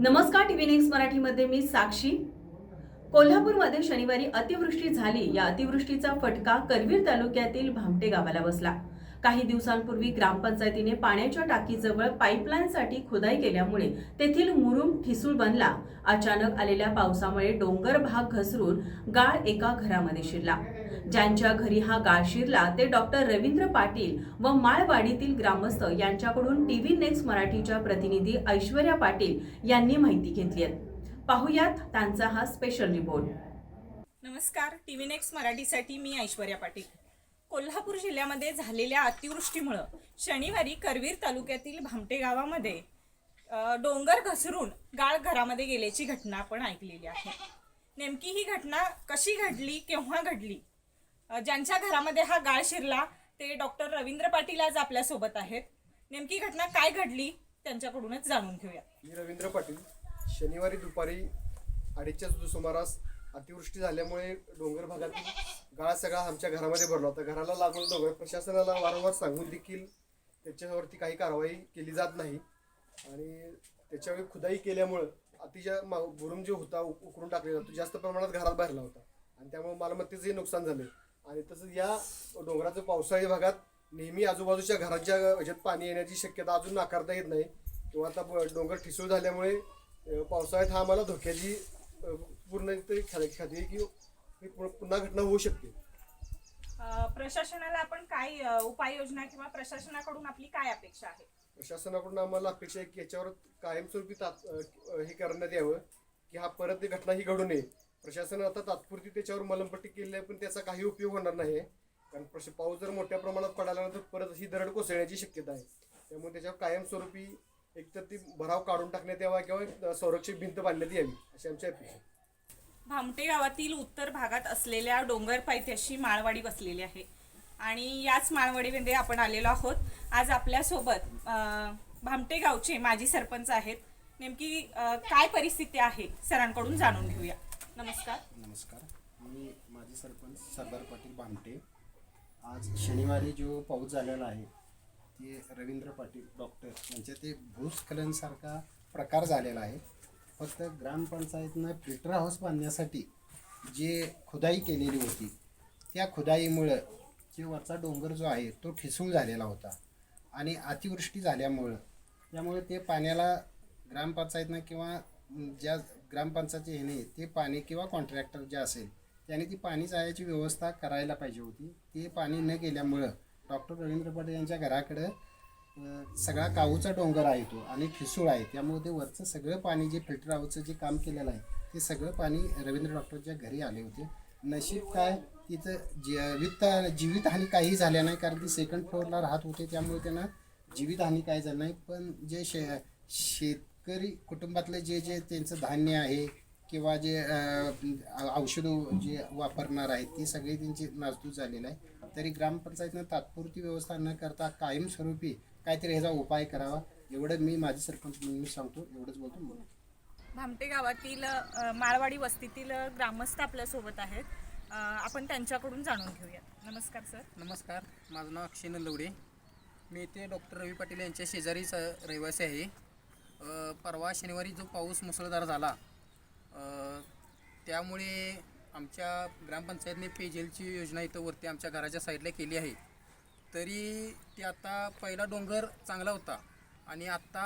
नमस्कार, TV next मराठीमध्ये मी साक्षी। कोल्हापूरमध्ये शनिवारी अतिवृष्टी झाली। या अतिवृष्टीचा फटका करवीर तालुक्यातील भामटे गावाला बसला। काही दिवसांपूर्वी ग्रामपंचायतीने पाण्याच्या टाकीजवळ पाईपलाईनसाठी खोदाई केल्यामुळे तेथील मुरुम ठिसूळ बनला। अचानक आलेल्या पावसामुळे डोंगर भाग घसरून गाळ एका घरामध्ये शिरला। ज्यांच्या घरी हा गाळ शिरला ते डॉक्टर रवींद्र पाटील व माळवाडीतील ग्रामस्थ यांच्याकडून टीव्ही नेक्स्ट मराठीच्या प्रतिनिधी ऐश्वर्या पाटील यांनी माहिती घेतली आहे। पाहुयात त्यांचा हा स्पेशल रिपोर्ट। नमस्कार, टीव्ही नेक्स्ट मराठीसाठी मी ऐश्वर्या पाटील। कोल्हापूर जिल्ह्यामध्ये झालेल्या अतिवृष्टीमुळे शनिवारी करवीर तालुक्यातील भामटे गावामध्ये डोंगर घसरून गाळ घरामध्ये गेल्याची घटना आपण ऐकलेली आहे। नेमकी ही घटना कशी घडली, केव्हा घडली, ज्यांच्या घरामध्ये हा गाळ शिरला ते डॉक्टर रवींद्र पाटील आज आपल्या सोबत आहेत। नेमकी घटना काय घडली त्यांच्याकडूनच जाणून घेऊया। मी रवींद्र पाटील। शनिवारी दुपारी 2:30च्या सुमारास अतिवृष्टी झाल्यामुळे डोंगर भागातील गाळ सगळा आमच्या घरामध्ये भरला होता। घराला लागून डोंगर प्रशासनाला वारंवार सांगून देखील त्याच्यावरती काही कारवाई केली जात नाही आणि त्याच्यावेळी खुदाई केल्यामुळे अतिशय बुरुम जो होता उकरून टाकलेला तो जास्त प्रमाणात घरात भरला होता आणि त्यामुळे मालमत्तेचंही नुकसान झालं। आणि तसंच या डोंगराचं पावसाळी भागात नेहमी आजूबाजूच्या घरांच्या ह्याच्यात पाणी येण्याची शक्यता अजून नाकारता येत नाही किंवा आता डोंगर ठिसूळ झाल्यामुळे पावसाळ्यात हा आम्हाला धोक्याची पूर्ण खात्री की पुन्हा घटना होऊ शकते। प्रशासनाला आपण काय उपाययोजना किंवा प्रशासनाकडून आपली काय अपेक्षा आहे? प्रशासनाकडून आम्हाला अपेक्षा आहे की याच्यावर कायमस्वरूपी हे करण्यात यावं की हा परत ती घटना ही घडू नये। प्रशासन आता तात्पुरती त्याच्यावर मलमपट्टी केली आहे पण त्याचा काही उपयोग होणार नाही कारण पाऊस जर मोठ्या प्रमाणात पडाल्यानंतर परत ही दरड कोसळण्याची शक्यता आहे। त्यामुळे त्याच्यावर कायमस्वरूपी एकतर ती भराव काढून टाकण्यात यावा किंवा संरक्षक भिंत बांधण्यात यावी अशी आमची अपेक्षा आहे। भामटे गावातील उत्तर भागात असलेल्या डोंगर पायथ्याशी माळवाडी बसलेली आहे आणि याच माळवाडीमध्ये आपण आलेलो आहोत। आज आपल्यासोबत भामटे गावचे माजी सरपंच आहेत। नेमकी काय परिस्थिती आहे सरांकडून जाणून घेऊया। नमस्कार। नमस्कार, मी माजी सरपंच सरदार पाटील भामटे। आज शनिवारी जो पाऊस झालेला आहे ते रवींद्र पाटील डॉक्टर यांच्या ते भूस्खलनसारखा प्रकार झालेला आहे। फक्त ग्रामपंचायतीनं फिल्टर हाऊस बांधण्यासाठी जे खुदाई केलेली होती त्या खुदाईमुळं जे वरचा डोंगर जो आहे तो ठिसूळ झालेला होता आणि अतिवृष्टी झाल्यामुळं त्यामुळे ते पाण्याला ग्रामपंचायतीनं किंवा ज्या ग्रामपंचायतीचे ह्याने ते पाणी किंवा कॉन्ट्रॅक्टर जे असेल त्याने ती पाणी जायची व्यवस्था करायला पाहिजे होती। ते पाणी न गेल्यामुळं डॉक्टर रवींद्र पाटील यांच्या घराकडं सगळा काऊचा डोंगर आहे तो आणि ठिसूळ आहे त्यामुळे ते वरचं सगळं पाणी जे फिल्टर हाऊसचं जे काम केलेलं आहे ते सगळं पाणी रवींद्र डॉक्टरच्या घरी आले होते। नशीब काय तिथं जीवितहानी काही झाल्या नाही कारण ती सेकंड फ्लोअरला राहत होते त्यामुळे त्यांना जीवितहानी काही झालं नाही। पण जे शेतकरी कुटुंबातले जे त्यांचं धान्य आहे किंवा जे औषधं जे वापरणार आहेत ती सगळी त्यांची नासधूस झालेलं आहे। तरी ग्रामपंचायतीनं तात्पुरती व्यवस्था न करता कायमस्वरूपी काहीतरी ह्याचा उपाय करावा एवढं मी माझी सरपंच म्हणून मी सांगतो। एवढंच बोलतो। भामटे गावातील माळवाडी वस्तीतील ग्रामस्थ आपल्यासोबत आहेत, आपण त्यांच्याकडून जाणून घेऊया। नमस्कार सर। नमस्कार, माझं नाव अक्षय नलवडे। मी इथे डॉक्टर रवी पाटील यांच्या शेजारीच रहिवासी आहे। परवा शनिवारी जो पाऊस मुसळधार झाला त्यामुळे आमच्या ग्रामपंचायतीने पेयजलची योजना इथं वरती आमच्या घराच्या साईडला केली आहे। तरी ते आता पहिला डोंगर चांगला होता आणि आत्ता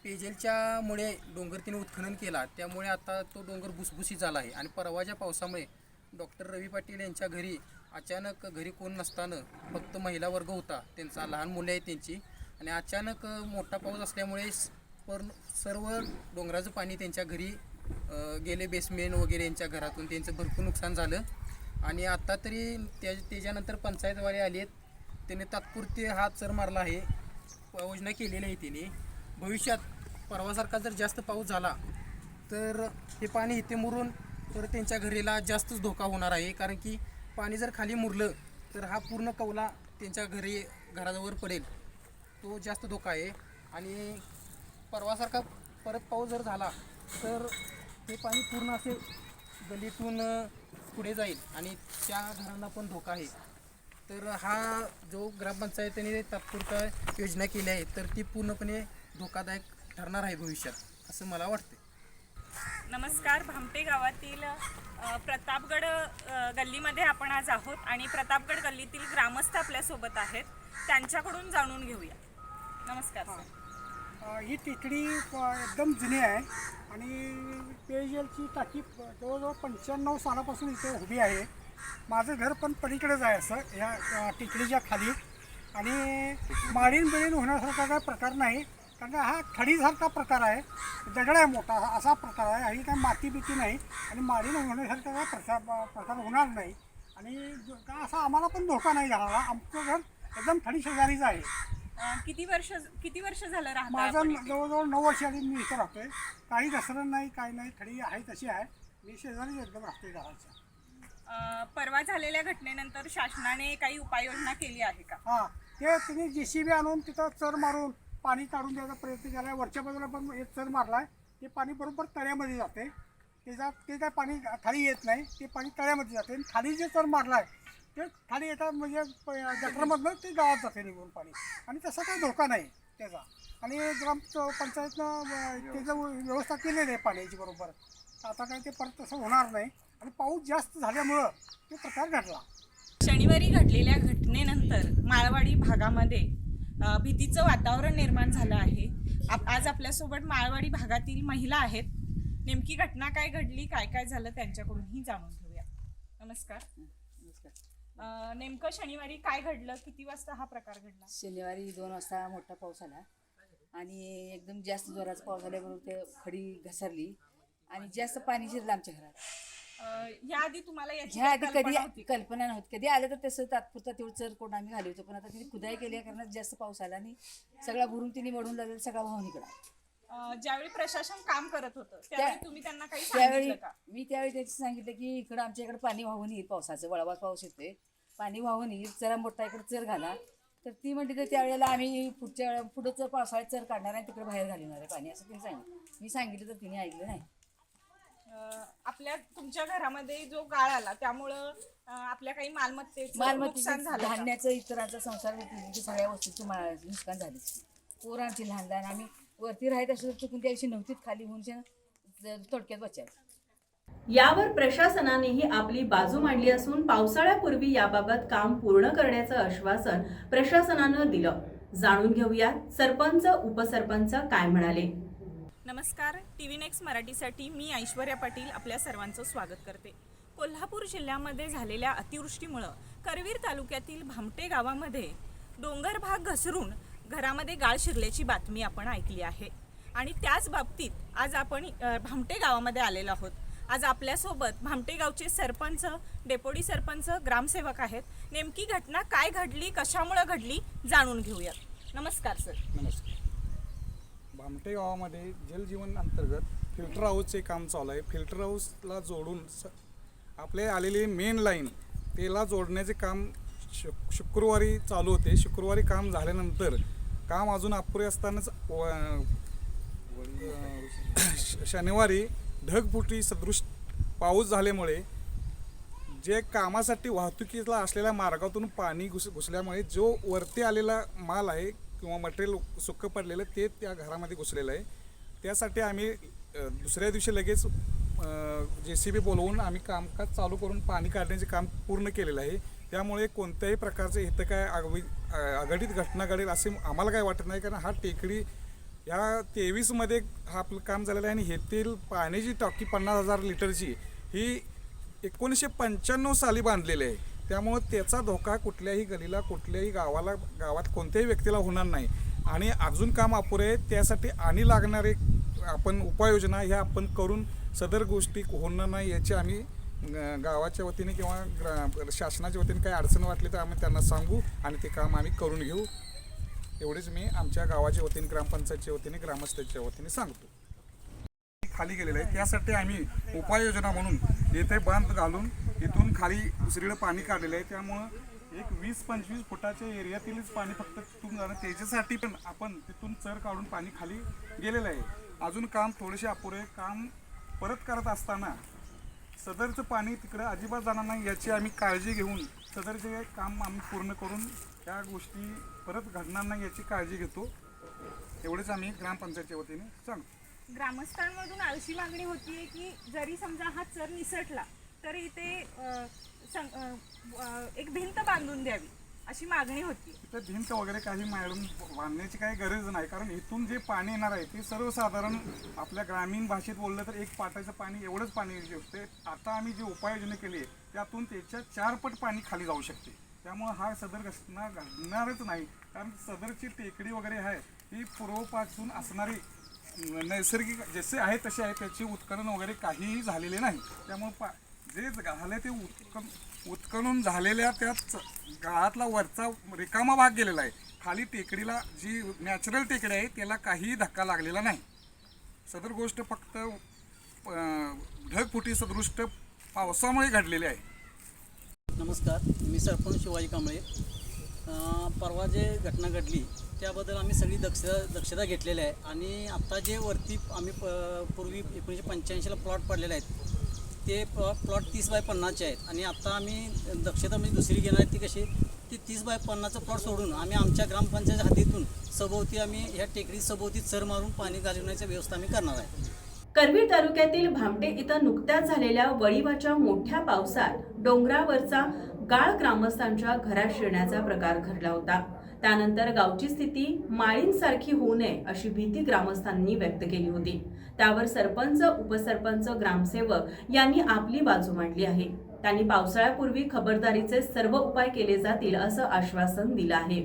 पेयजलच्यामुळे डोंगर तिने उत्खनन केला त्यामुळे आता तो डोंगर भुसभुशीत झाला आहे। आणि परवाच्या पावसामुळे डॉक्टर रवी पाटील यांच्या घरी अचानक घरी कोण नसताना फक्त महिला वर्ग होता, त्यांचा लहान मुले आहेत त्यांची, आणि अचानक मोठा पाऊस असल्यामुळे सर्व डोंगराचं पाणी त्यांच्या घरी गेले, बेसमेंट वगैरे यांच्या घरातून त्यांचं भरपूर नुकसान झालं। आणि आत्ता तरी त्याच्यानंतर पंचायतवाले आले आहेत, त्याने तात्पुरते हात सर मारला आहे, योजना केलेली आहे त्यांनी। भविष्यात परवासारखा जर जास्त पाऊस झाला तर हे पाणी इथे मुरून तर त्यांच्या घरीला जास्तच धोका होणार आहे कारण की पाणी जर खाली मुरलं तर हा पूर्ण कौला त्यांच्या घराजवळ पडेल, तो जास्त धोका आहे। आणि परवासारखा परत पाऊस जर झाला तर हे पाणी पूर्ण असे गलीतून पुढे जाईल आणि त्या घरांना पण धोका आहे। तर हा जो ग्रामपंचायतीने तात्पुरता योजना केली आहे तर ती पूर्णपणे धोकादायक ठरणार आहे भविष्यात। असं मला वाटते. नमस्कार. भामटे गावातील प्रतापगड गल्लीमध्ये आपण आज आहोत आणि प्रतापगड गल्लीतील ग्रामस्थ आपल्यासोबत आहेत. त्यांच्याकडून जाणून घेऊया. नमस्कार सर. ही टेकडी एकदम जुनी आहे आणि पेयजलची टाकी जवळजवळ 95 सालापासून इथे उभी आहे. माझं घर पण पलीकडेच आहे असं ह्या टेकडीच्या खाली. आणि माळीन बिळीन होण्यासारखा काय प्रकार नाही, कारण का हा खडीसारखा प्रकार आहे. दगड आहे मोठा असा प्रकार आहे. ही काय माती बिती नाही आणि माळीन होण्यासारखा काय प्रकार होणार नाही. आणि का असा आम्हाला पण धोका नाही झाला. आमचं घर एकदम खडी शेजारीच आहे. किती वर्ष झालं राहता माझं आपण इथे? जवळजवळ 9 वर्ष आधी मी इथं राहतोय. काही घसरण नाही, काही नाही, खडी आहे तशी आहे. मी शेजारीच एकदम राहतोय घराच्या. परवा झालेल्या घटनेनंतर शासनाने काही उपाययोजना केली आहे का? हां, ते तुम्ही JCB आणून तिथं चर मारून पाणी काढून द्यायचा प्रयत्न केला आहे. वरच्या बाजूला पण एक चर मारला आहे. ते पाणी बरोबर तळ्यामध्ये जाते. ते काय पाणी खाली येत नाही, ते पाणी तळ्यामध्ये जाते. आणि खाली जे चर मारला आहे ते खाली येतात म्हणजे गटरमधनं ते गावात जाते निघून पाणी. आणि तसा काही धोका नाही त्याचा. आणि ग्रामपंचायतनं त्याचं व्यवस्था केलेली आहे पाण्याची बरोबर. आता काही ते परत तसं होणार नाही. आणि पाऊस जास्त झाल्यामुळं तो प्रकार घडला. शनिवारी घडलेल्या घटनेनंतर माळवाडी भागामध्ये भीतीचं वातावरण निर्माण झालं आहे. आज आपल्यासोबत माळवाडी भागातील महिला आहेत. नेमकी घटना काय घडली, काय काय झालं त्यांच्याकडूनही जाणून घेऊया. नमस्कार. नेमकं शनिवारी काय घडलं, किती वाजता हा प्रकार घडला? शनिवारी 2 वाजता मोठा पाऊस आला आणि एकदम जास्त जोराचा पाऊस आल्याबरोबर ते खडी घसरली आणि जास्त पाणी शिरलं आमच्या घरात. याआधी तुम्हाला याची ह्या आधी कल्पना होती कधी का? कल्पना नव्हती. कधी आलं तर तसं तात्पुरता तेवढं चर कोण आम्ही घालवतो, पण आता तिने खुदाई केल्या कारण जास्त पाऊस आला आणि सगळा भरून तिने वडून लागेल, सगळा वाहून इकडं. ज्यावेळी प्रशासन काम करत होतं त्यावेळी तुम्ही त्यांना काही त्यावेळी सांगितलं का? त्यावेळी त्यांनी सांगितलं की इकडं आमच्या इकडे पाणी वाहून येईल, पावसाचं वळवाच पाऊस येतोय, पाणी वाहून येईल, जरा मोठा इकडे चर घाला. तर ती म्हणते तर त्यावेळेला आम्ही पुढचं पावसाळ्यात चर काढणार आहे, तिकडे बाहेर घालणार आहे पाणी, असं तिने सांगितलं. मी सांगितलं तर तिने ऐकलं नाही. तुमच्या घरामध्ये जो गाळ आला त्यामुळं आपल्या काही मालमत्तेचं नुकसान झालं का? धान्याचं, इतरांचा संसार सगळ्या वस्तूचं नुकसान झाले. पोरं आमची लहान लहान, आम्ही वरती राहत असतो चुकून त्या दिवशी नव्हतीच, खाली होऊन थोडक्यात बचायचं. यावर प्रशासनानेही आपली बाजू मांडली असून पावसाळ्यापूर्वी याबाबत काम पूर्ण करण्याचं आश्वासन प्रशासनानं दिलं. जाणून घेऊयात सरपंच उपसरपंच काय म्हणाले. नमस्कार. TV नेक्स्ट मराठीसाठी मी ऐश्वर्या पाटील आपल्या सर्वांचं स्वागत करते. कोल्हापूर जिल्ह्यामध्ये झालेल्या अतिवृष्टीमुळं करवीर तालुक्यातील भामटे गावामध्ये डोंगर भाग घसरून घरामध्ये गाळ शिरल्याची बातमी आपण ऐकली आहे. आणि त्याच बाबतीत आज आपण भामटे गावामध्ये आलेलो आहोत. आज आपल्यासोबत भामटे गावचे सरपंच, डेप्युटी सरपंच, ग्रामसेवक आहेत. नेमकी घटना काय घडली, कशामुळे घडली जाणून घेऊयात. नमस्कार सर. नमस्कार. भामटे गावामध्ये जलजीवन अंतर्गत फिल्टर हाऊसचे काम चालू आहे. फिल्टर हाऊसला जोडून आपले आलेली मेन लाईन त्याला जोडण्याचे काम शुक्रवारी चालू होते. शुक्रवारी काम झाल्यानंतर काम अजून अपुरे असतानाच शनिवारी ढगफुटी सदृश पाऊस झाल्यामुळे जे कामासाठी वाहतुकीला असलेल्या मार्गातून पाणी घुसल्यामुळे जो वरती आलेला माल आहे किंवा मटेरियल सुक्कं पडलेलं ते त्या घरामध्ये घुसलेलं आहे. त्यासाठी आम्ही दुसऱ्या दिवशी लगेच JCB बोलवून आम्ही कामकाज चालू करून पाणी काढण्याचे काम पूर्ण केलेलं आहे. त्यामुळे कोणत्याही प्रकारचे इथं काय अघटित घटना घडेल असे आम्हाला काय वाटत नाही, कारण हा टेकडी या 23मध्ये हा आपलं काम झालेलं आहे. आणि येथील पाण्याची टाकी 50,000 लिटरची ही 1995 साली बांधलेली आहे. त्यामुळं त्याचा धोका कुठल्याही गलीला, कुठल्याही गावात कोणत्याही व्यक्तीला होणार नाही. आणि अजून काम अपुरे आहे, त्यासाठी आणि लागणारे आपण उपाययोजना ह्या आपण करून सदर गोष्टी होणार नाही याची आम्ही गावाच्या वतीने किंवा शासनाच्या वतीने काही अडचण वाटली तर आम्ही त्यांना सांगू आणि ते काम आम्ही करून घेऊ. एवढेच मी आमच्या गावाच्या वतीने, ग्रामपंचायतच्या वतीने, ग्रामस्थांच्या वतीने सांगतो. खाली गेलेलं आहे त्यासाठी आम्ही उपाययोजना म्हणून येथे बांध घालून इथून खाली दुसरीकडे पाणी काढलेलं आहे. त्यामुळं एक 20-25 फुटाच्या एरियातीलच पाणी फक्त तिथून जाणं, त्याच्यासाठी पण आपण तिथून चर काढून पाणी खाली गेलेलं आहे. अजून काम थोडेसे अपुरे काम परत करत असताना सदरचं पाणी तिकडं अजिबात जाणार नाही याची आम्ही काळजी घेऊन सदरचे काम आम्ही पूर्ण करून त्या गोष्टी परत घडणार नाही याची काळजी घेतो. एवढेच आम्ही ग्रामपंचायतच्या वतीने सांगतो. ग्रामस्थांमधून आळशी मागणी होतीये की जरी समजा हा चर निसटला तरी इथे एक भिंत बांधून द्यावी अशी मागणी होती. तर भिंत वगैरे काही मॅडम बांधण्याची काही गरज नाही, कारण इथून जे पाणी येणार आहे ते सर्वसाधारण आपल्या ग्रामीण भाषेत बोललं तर एक पाटाचं पाणी एवढंच पाणी येऊ शकते. आता आम्ही जी उपाययोजना केली आहे त्यातून त्याच्या 4 पट पाणी खाली जाऊ शकते. त्यामुळे हा सदर घटना घडणारच नाही, कारण सदरची टेकडी वगैरे आहे ही पूर्वपासून असणारी नैसर्गिक जसे आहे तसे आहे, त्याचे उत्खनन वगैरे काहीही झालेले नाही. त्यामुळे जे झालं ते उत्खनन झालेल्या त्यात गाळातला वरचा रिकामा भाग गेलेला आहे. खाली टेकडीला जी नॅचरल टेकडी आहे त्याला काहीही धक्का लागलेला नाही. सदर गोष्ट फक्त ढगफुटी सदृष्ट पावसामुळे घडलेली आहे. नमस्कार, मी सरपंच शिवाजी कांबळे. परवा जे घटना घडली त्याबद्दल आम्ही सगळी दक्षता घेतलेली आहे आणि आत्ता जे वरती आम्ही पूर्वी 1985ला प्लॉट पडलेले आहेत ते प्लॉट 30x50 आहेत आणि आत्ता आम्ही दक्षता म्हणजे दुसरी घेणार आहे ती कशी ती 30x50चं प्लॉट सोडून आम्ही आमच्या ग्रामपंचायत हद्दीतून सभोवती आम्ही ह्या टेकडी सभोवती चर मारून पाणी घालवण्याची व्यवस्था आम्ही करणार आहे. करवीर तालुक्यातील भामटे इथं नुकत्याच झालेल्या वळीवाच्या मोठ्या पावसात डोंगरावरचा गाळ ग्रामस्थांच्या घरात शिरण्याचा प्रकार घडला होता. त्यानंतर गावची स्थिती माळींसारखी होऊ नये अशी भीती ग्रामस्थांनी व्यक्त केली होती. त्यावर सरपंच, उपसरपंच, ग्रामसेवक यांनी आपली बाजू मांडली आहे. त्यांनी पावसाळ्यापूर्वी खबरदारीचे सर्व उपाय केले जातील असं आश्वासन दिलं आहे.